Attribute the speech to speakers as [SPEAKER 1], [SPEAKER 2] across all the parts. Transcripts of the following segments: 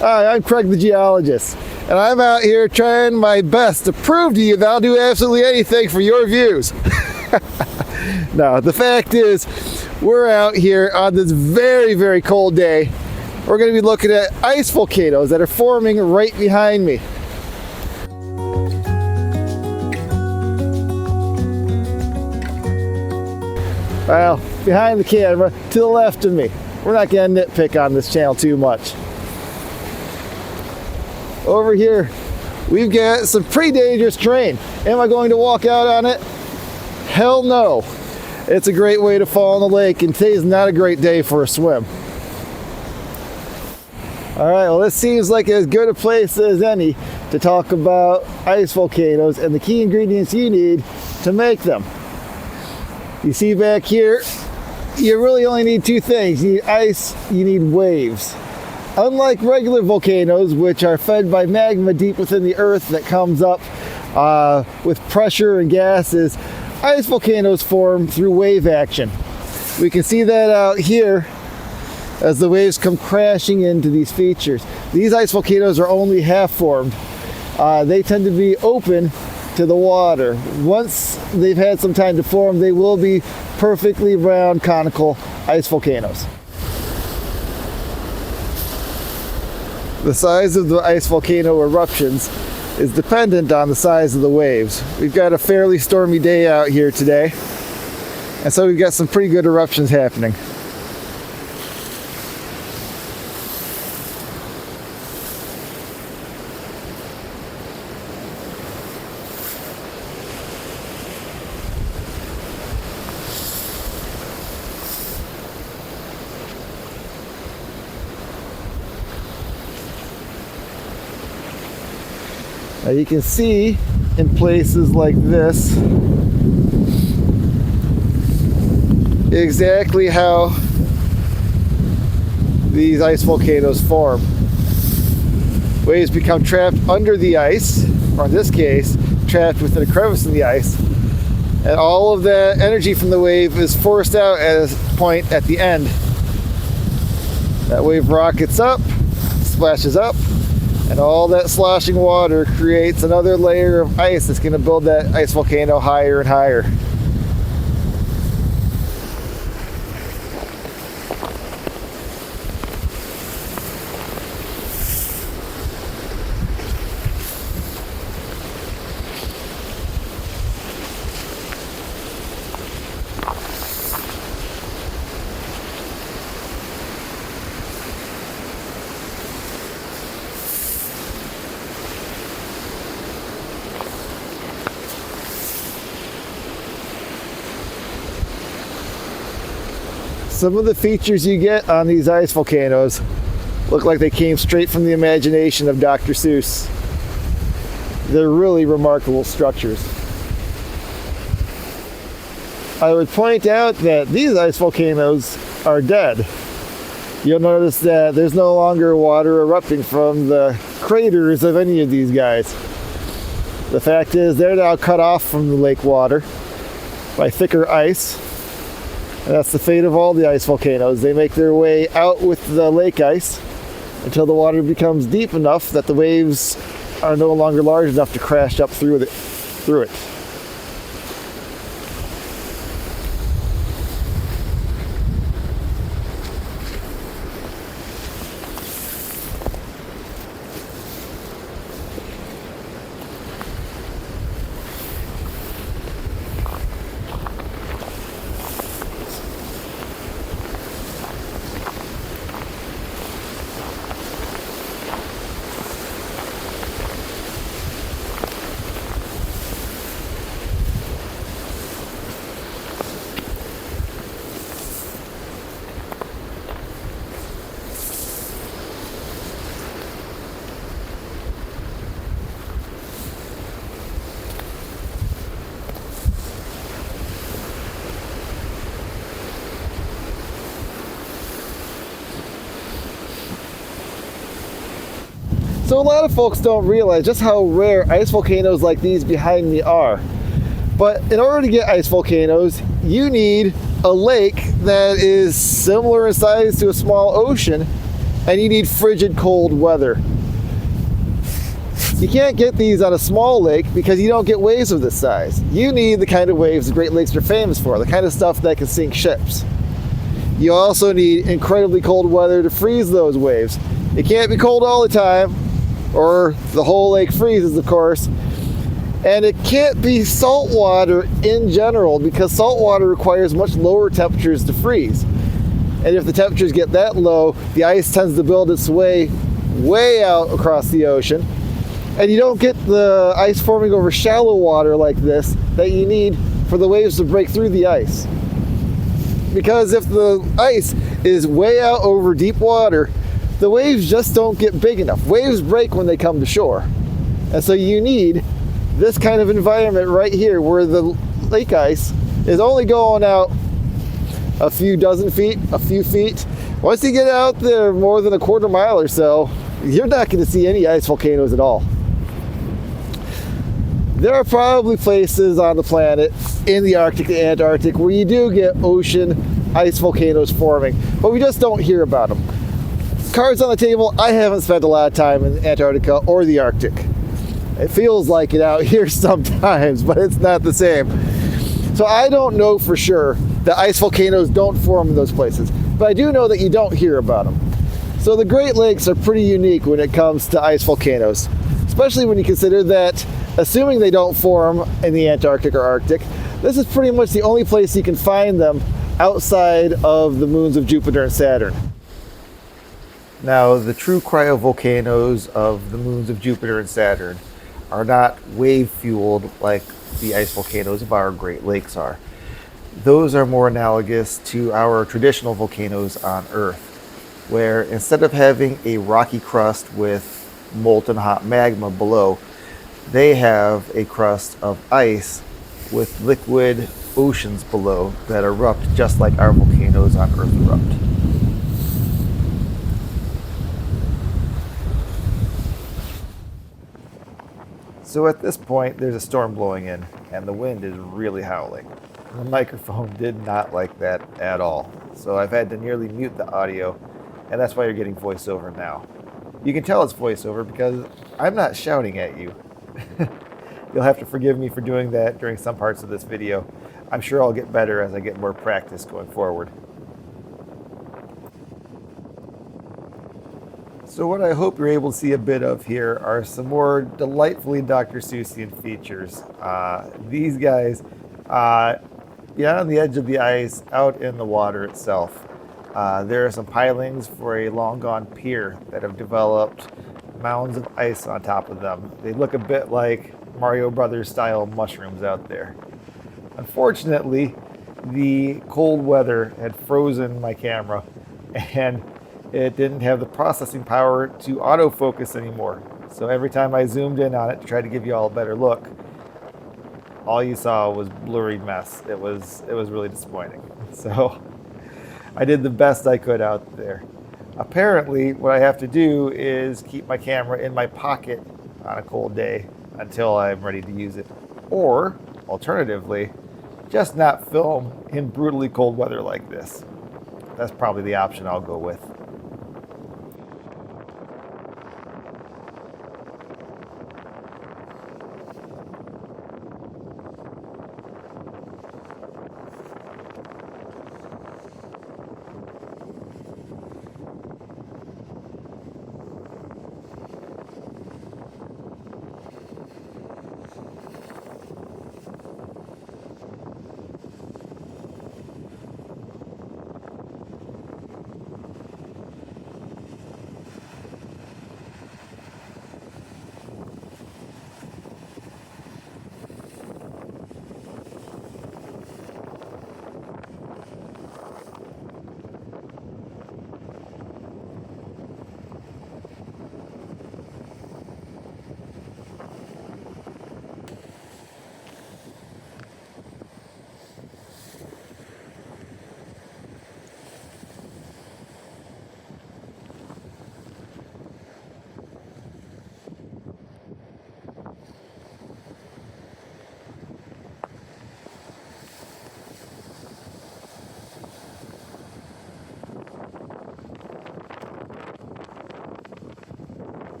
[SPEAKER 1] Hi, I'm Craig the geologist, and I'm out here trying my best to prove to you that I'll do absolutely anything for your views. No, the fact is, we're out here on this very, very cold day. We're going to be looking at ice volcanoes that are forming right behind me. Well, behind the camera, to the left of me. We're not going to nitpick on this channel too much. Over here, we've got some pretty dangerous terrain. Am I going to walk out on it? Hell no. It's a great way to fall in the lake, and today's not a great day for a swim. Alright, well, this seems like as good a place as any to talk about ice volcanoes and the key ingredients you need to make them. You see back here, you really only need two things. You need ice, you need waves. Unlike regular volcanoes, which are fed by magma deep within the earth that comes up with pressure and gases, ice volcanoes form through wave action. We can see that out here as the waves come crashing into these features. These ice volcanoes are only half formed. They tend to be open to the water. Once they've had some time to form, they will be perfectly round, conical ice volcanoes. The size of the ice volcano eruptions is dependent on the size of the waves. We've got a fairly stormy day out here today, and so we've got some pretty good eruptions happening. Now you can see in places like this exactly how these ice volcanoes form. Waves become trapped under the ice, or in this case, trapped within a crevice in the ice, and all of that energy from the wave is forced out at a point at the end. That wave rockets up, splashes up, and all that sloshing water creates another layer of ice that's going to build that ice volcano higher and higher. Some of the features you get on these ice volcanoes look like they came straight from the imagination of Dr. Seuss. They're really remarkable structures. I would point out that these ice volcanoes are dead. You'll notice that there's no longer water erupting from the craters of any of these guys. The fact is, they're now cut off from the lake water by thicker ice. And that's the fate of all the ice volcanoes. They make their way out with the lake ice until the water becomes deep enough that the waves are no longer large enough to crash up through it. So a lot of folks don't realize just how rare ice volcanoes like these behind me are. But in order to get ice volcanoes, you need a lake that is similar in size to a small ocean and you need frigid cold weather. You can't get these on a small lake because you don't get waves of this size. You need the kind of waves the Great Lakes are famous for, the kind of stuff that can sink ships. You also need incredibly cold weather to freeze those waves. It can't be cold all the time, or the whole lake freezes, of course. And it can't be salt water in general because salt water requires much lower temperatures to freeze. And if the temperatures get that low, the ice tends to build its way out across the ocean. And you don't get the ice forming over shallow water like this that you need for the waves to break through the ice. Because if the ice is way out over deep water, the waves just don't get big enough. Waves break when they come to shore. And so you need this kind of environment right here where the lake ice is only going out a few dozen feet, a few feet. Once you get out there more than a quarter mile or so, you're not going to see any ice volcanoes at all. There are probably places on the planet, in the Arctic and Antarctic, where you do get ocean ice volcanoes forming, but we just don't hear about them. Cards on the table, I haven't spent a lot of time in Antarctica or the Arctic. It feels like it out here sometimes, but it's not the same. So I don't know for sure that ice volcanoes don't form in those places, but I do know that you don't hear about them. So the Great Lakes are pretty unique when it comes to ice volcanoes, especially when you consider that, assuming they don't form in the Antarctic or Arctic, this is pretty much the only place you can find them outside of the moons of Jupiter and Saturn. Now, the true cryovolcanoes of the moons of Jupiter and Saturn are not wave-fueled like the ice volcanoes of our Great Lakes are. Those are more analogous to our traditional volcanoes on Earth, where instead of having a rocky crust with molten hot magma below, they have a crust of ice with liquid oceans below that erupt just like our volcanoes on Earth erupt. So at this point, there's a storm blowing in, and the wind is really howling. The microphone did not like that at all, so I've had to nearly mute the audio, and that's why you're getting voiceover now. You can tell it's voiceover because I'm not shouting at you. You'll have to forgive me for doing that during some parts of this video. I'm sure I'll get better as I get more practice going forward. So what I hope you're able to see a bit of here are some more delightfully Dr. Seussian features. These guys, beyond on the edge of the ice, out in the water itself, there are some pilings for a long-gone pier that have developed mounds of ice on top of them. They look a bit like Mario Brothers style mushrooms out there. Unfortunately, the cold weather had frozen my camera and it didn't have the processing power to autofocus anymore. So every time I zoomed in on it to try to give you all a better look, all you saw was blurry mess. It was really disappointing. So I did the best I could out there. Apparently, what I have to do is keep my camera in my pocket on a cold day until I'm ready to use it. Or, alternatively, just not film in brutally cold weather like this. That's probably the option I'll go with.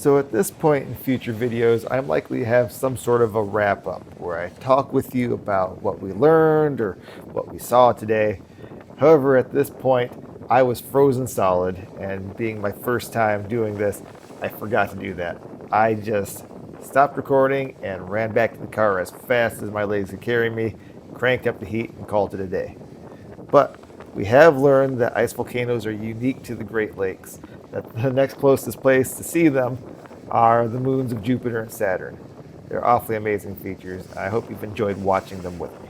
[SPEAKER 1] So at this point in future videos, I'm likely to have some sort of a wrap up where I talk with you about what we learned or what we saw today. However, at this point, I was frozen solid, and being my first time doing this, I forgot to do that. I just stopped recording and ran back to the car as fast as my legs could carry me, cranked up the heat, and called it a day. But we have learned that ice volcanoes are unique to the Great Lakes, that the next closest place to see them are the moons of Jupiter and Saturn. They're awfully amazing features. I hope you've enjoyed watching them with me.